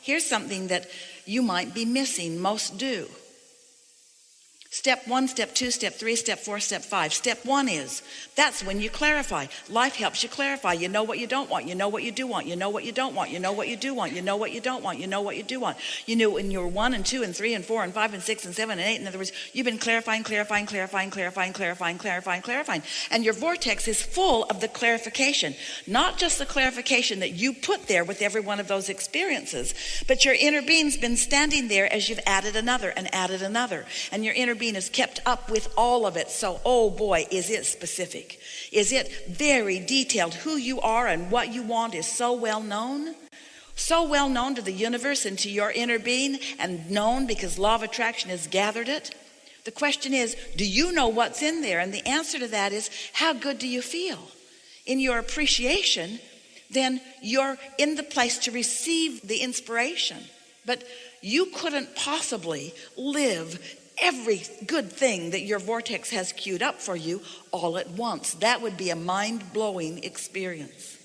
Here's something that you might be missing. Most do. Step 1, step 2, step 3, step 4, step 5. Step 1 is, that's when you clarify. Life helps you clarify. You know what you don't want. You know what you do want. You know what you don't want. You know what you do want. You know what you don't want. You know what you do want. You knew when you were 1 and 2 and 3 and 4 and 5 and 6 and 7 and 8. In other words, you've been clarifying. And your vortex is full of the clarification. Not just the clarification that you put there with every one of those experiences, but your inner being's been standing there as you've added another and added another. And your inner being has kept up with all of it. So, oh boy, is it specific. Is it very detailed? Who you are and what you want is so well known. So well known to the universe and to your inner being, and known because law of attraction has gathered it. The question is, do you know what's in there? And the answer to that is, how good do you feel? In your appreciation, then you're in the place to receive the inspiration. But you couldn't possibly live every good thing that your vortex has queued up for you all at once. That would be a mind-blowing experience.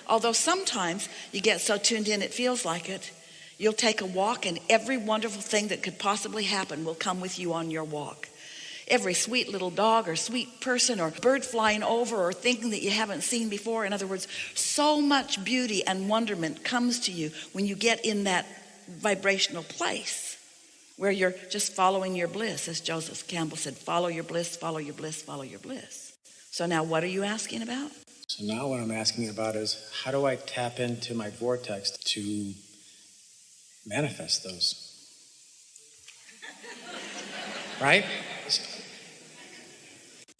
Although sometimes you get so tuned in it feels like it. You'll take a walk and every wonderful thing that could possibly happen will come with you on your walk. Every sweet little dog or sweet person or bird flying over or thinking that you haven't seen before. In other words, so much beauty and wonderment comes to you when you get in that vibrational place where you're just following your bliss. As Joseph Campbell said, follow your bliss, follow your bliss, follow your bliss. So now what are you asking about? So now what I'm asking about is, how do I tap into my vortex to manifest those? Right?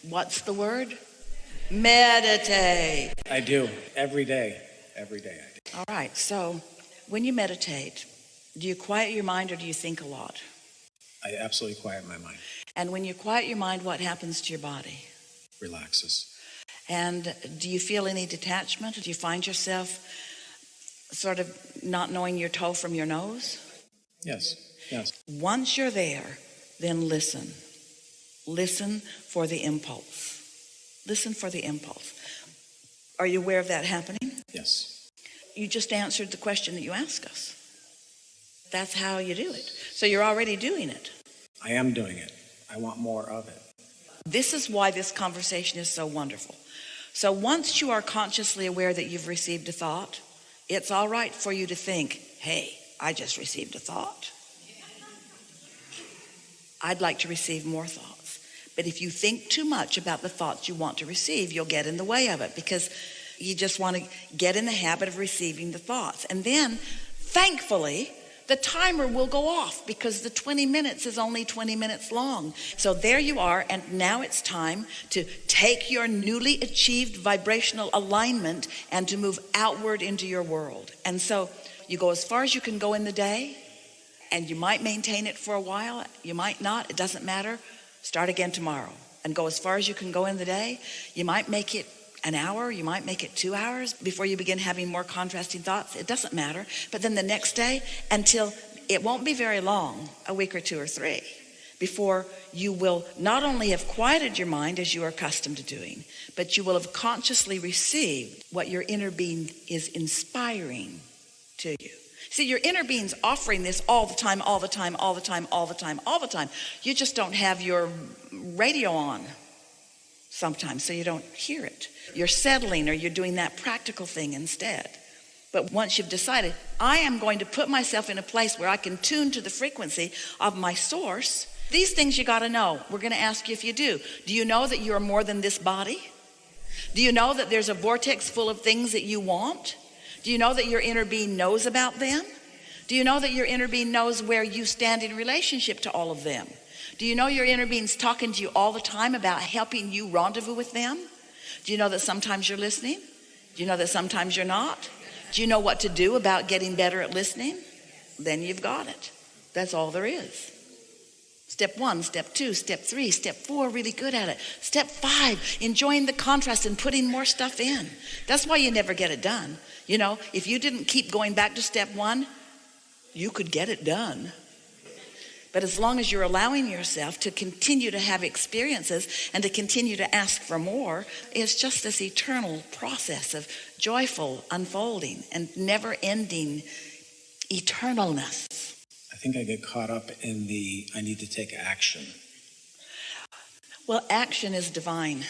What's the word? Meditate. I do. Every day. Every day I do. All right. So when you meditate, do you quiet your mind or do you think a lot? I absolutely quiet my mind. And when you quiet your mind, what happens to your body? Relaxes. And do you feel any detachment? Do you find yourself sort of not knowing your toe from your nose? Yes. Yes. Once you're there, then listen. Listen for the impulse. Listen for the impulse. Are you aware of that happening? Yes. You just answered the question that you asked us. That's how you do it. So you're already doing it. I am doing it. I want more of it. This is why this conversation is so wonderful. So once you are consciously aware that you've received a thought, it's all right for you to think, hey, I just received a thought. I'd like to receive more thoughts. But if you think too much about the thoughts you want to receive, you'll get in the way of it because you just want to get in the habit of receiving the thoughts. And then, thankfully, the timer will go off because the 20 minutes is only 20 minutes long. So there you are, and now it's time to take your newly achieved vibrational alignment and to move outward into your world. And so you go as far as you can go in the day, and you might maintain it for a while, you might not, it doesn't matter. Start again tomorrow and go as far as you can go in the day. You might make it an hour, you might make it 2 hours before you begin having more contrasting thoughts. It doesn't matter. But then the next day, until it won't be very long, a week or 2 or 3, before you will not only have quieted your mind as you are accustomed to doing, but you will have consciously received what your inner being is inspiring to you. See, your inner being's offering this all the time, all the time, all the time, all the time, all the time. You just don't have your radio on sometimes, so you don't hear it. You're settling or you're doing that practical thing instead. But once you've decided, I am going to put myself in a place where I can tune to the frequency of my source, these things you got to know. We're going to ask you if you do. Do you know that you are more than this body? Do you know that there's a vortex full of things that you want? Do you know that your inner being knows about them? Do you know that your inner being knows where you stand in relationship to all of them? Do you know your inner being's talking to you all the time about helping you rendezvous with them? Do you know that sometimes you're listening? Do you know that sometimes you're not? Do you know what to do about getting better at listening? Then you've got it. That's all there is. Step 1, step 2, step 3, step 4, really good at it. Step 5, enjoying the contrast and putting more stuff in. That's why you never get it done. You know, if you didn't keep going back to step 1, you could get it done. But as long as you're allowing yourself to continue to have experiences and to continue to ask for more, it's just this eternal process of joyful unfolding and never-ending eternalness. I think I get caught up in I need to take action. Well, action is divine,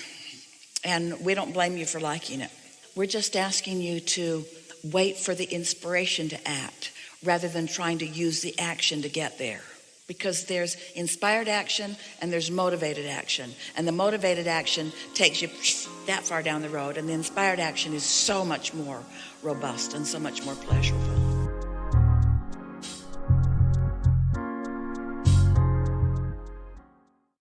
and we don't blame you for liking it. We're just asking you to wait for the inspiration to act rather than trying to use the action to get there. Because there's inspired action and there's motivated action. And the motivated action takes you that far down the road, and the inspired action is so much more robust and so much more pleasurable.